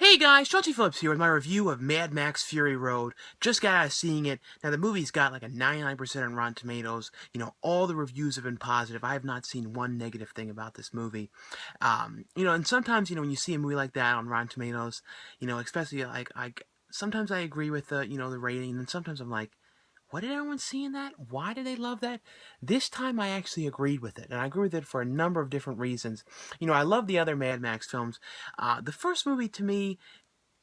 Hey guys, Chauncey Phillips here with my review of Mad Max Fury Road. Just got out of seeing it. Now the movie's got like a 99% on Rotten Tomatoes. All the reviews have been positive. I have not seen one negative thing about this movie. And sometimes, when you see a movie like that on Rotten Tomatoes, especially sometimes I agree with the rating, and sometimes I'm like, what did everyone see in that? Why did they love that? This time I actually agreed with it, and I agree with it for a number of different reasons. I love the other Mad Max films. The first movie to me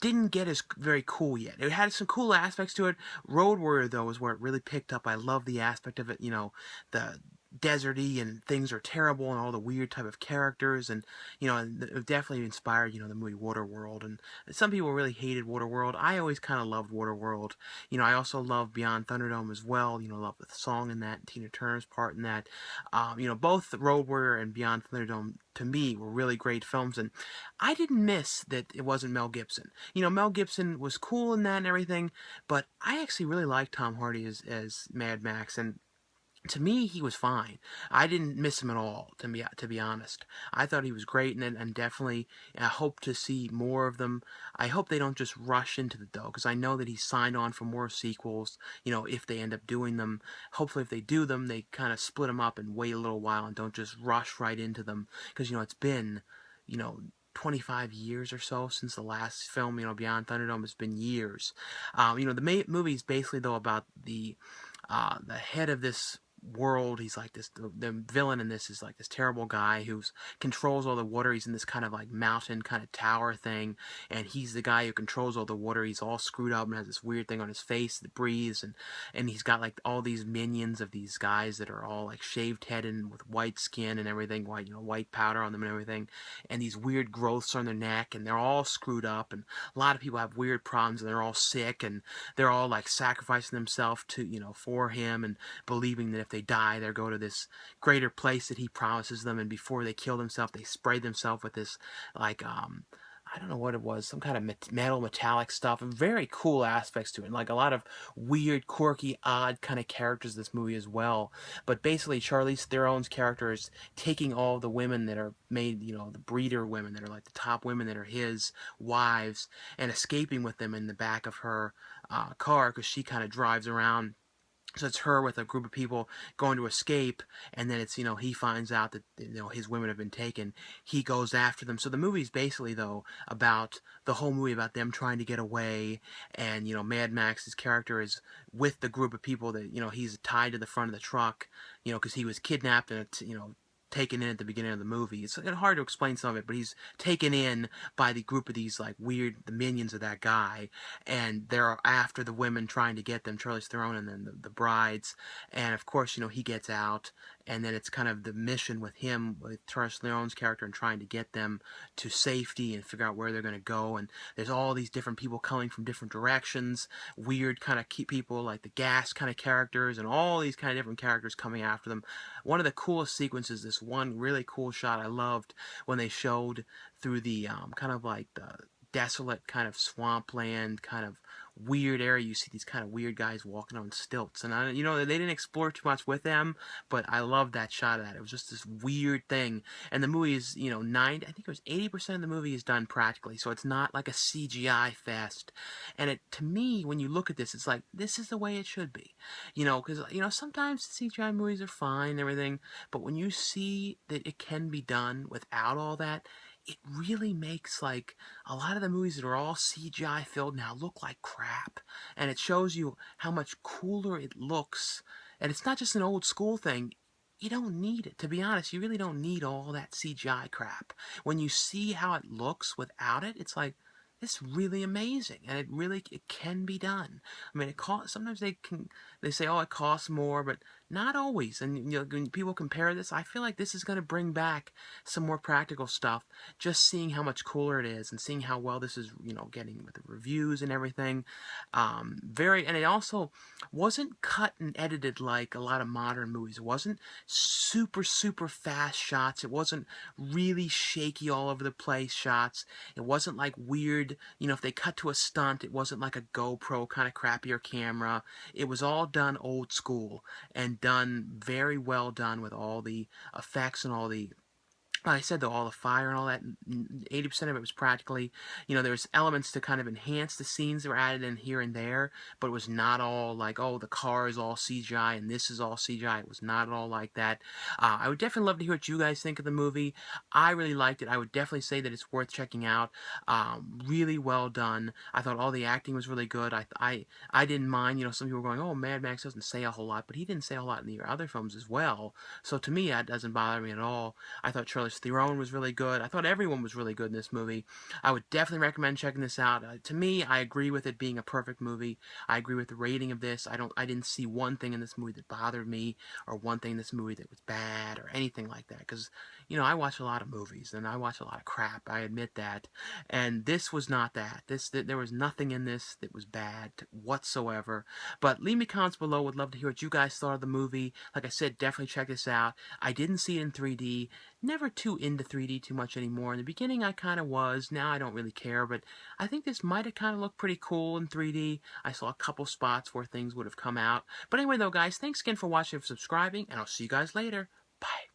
didn't get as very cool yet. It had some cool aspects to it. Road Warrior, though, is where it really picked up. I love the aspect of it, the deserty and things are terrible and all the weird type of characters, and it definitely inspired the movie Waterworld. And some people really hated Waterworld. I always kind of loved Waterworld. I also love Beyond Thunderdome as well. Love the song in that, Tina Turner's part in that. Both Road Warrior and Beyond Thunderdome to me were really great films, and I didn't miss that it wasn't Mel Gibson. Mel Gibson was cool in that and everything, but I actually really liked Tom Hardy as Mad Max, and to me, he was fine. I didn't miss him at all, to be honest. I thought he was great, and definitely I hope to see more of them. I hope they don't just rush into the dough, because I know that he's signed on for more sequels, if they end up doing them. Hopefully, if they do them, they kind of split them up and wait a little while and don't just rush right into them, because, it's been, 25 years or so since the last film, Beyond Thunderdome. Has been years. The movie's basically, though, about the head of this world. He's like this, the villain in this is like this terrible guy who controls all the water. He's in this kind of like mountain kind of tower thing, and he's the guy who controls all the water. He's all screwed up and has this weird thing on his face that breathes, and he's got like all these minions of these guys that are all like shaved headed and with white skin and everything, white powder on them and everything, and these weird growths on their neck, and they're all screwed up, and a lot of people have weird problems, and they're all sick, and they're all like sacrificing themselves to for him, and believing that if they die, they'll go to this greater place that he promises them. And before they kill themselves, they spray themselves with this, like, I don't know what it was, some kind of metallic stuff, and very cool aspects to it, and like a lot of weird, quirky, odd kind of characters in this movie as well. But basically, Charlize Theron's character is taking all the women that are made, the breeder women that are like the top women that are his wives, and escaping with them in the back of her car, because she kind of drives around. So it's her with a group of people going to escape, and then it's, he finds out that, his women have been taken. He goes after them. So the movie's basically, though, about the whole movie about them trying to get away, and, Mad Max's character is with the group of people that, he's tied to the front of the truck, because he was kidnapped and, taken in at the beginning of the movie. It's hard to explain some of it, but he's taken in by the group of these like weird, the minions of that guy, and they're after the women trying to get them, Charlize Theron and then the brides, and of course, he gets out, and then it's kind of the mission with him, with Charlize Theron's character, and trying to get them to safety and figure out where they're going to go, and there's all these different people coming from different directions, weird kind of people like the gas kind of characters, and all these kind of different characters coming after them. One of the coolest sequences, this one really cool shot I loved, when they showed through the kind of like the desolate kind of swampland kind of weird area. You see these kind of weird guys walking on stilts, and they didn't explore too much with them, but I loved that shot of that. It was just this weird thing, and the movie is, I think it was 80% of the movie is done practically, so it's not like a CGI fest. And to me, when you look at this, it's like, this is the way it should be, because sometimes CGI movies are fine and everything, but when you see that it can be done without all that, it really makes like a lot of the movies that are all CGI filled now look like crap, and it shows you how much cooler it looks. And it's not just an old school thing. You don't need it, to be honest. You really don't need all that CGI crap. When you see how it looks without it, it's like, it's really amazing, and it can be done. I mean, it costs. Sometimes they say, oh, it costs more, but not always. And when people compare this, I feel like this is going to bring back some more practical stuff. Just seeing how much cooler it is, and seeing how well this is, getting with the reviews and everything. And it also wasn't cut and edited like a lot of modern movies. It wasn't super fast shots. It wasn't really shaky all over the place shots. It wasn't like weird. If they cut to a stunt, it wasn't like a GoPro kind of crappier camera. It was all done old school, and done very well done with all the effects and all the Like I said, though, all the fire and all that, 80% of it was practically, there's elements to kind of enhance the scenes that were added in here and there, but it was not all like, oh, the car is all CGI and this is all CGI. It was not at all like that. I would definitely love to hear what you guys think of the movie. I really liked it. I would definitely say that it's worth checking out. Really well done. I thought all the acting was really good. I didn't mind, some people were going, oh, Mad Max doesn't say a whole lot, but he didn't say a whole lot in the other films as well. So to me, that doesn't bother me at all. I thought Charlize Theron was really good. I thought everyone was really good in this movie. I would definitely recommend checking this out. To me, I agree with it being a perfect movie. I agree with the rating of this. I didn't see one thing in this movie that bothered me, or one thing in this movie that was bad, or anything like that. Because, I watch a lot of movies, and I watch a lot of crap. I admit that. And this was not that. There was nothing in this that was bad whatsoever. But leave me comments below. Would love to hear what you guys thought of the movie. Like I said, definitely check this out. I didn't see it in 3D. Never too into 3D too much anymore. In the beginning, I kind of was. Now, I don't really care, but I think this might have kind of looked pretty cool in 3D. I saw a couple spots where things would have come out. But anyway, though, guys, thanks again for watching and subscribing, and I'll see you guys later. Bye.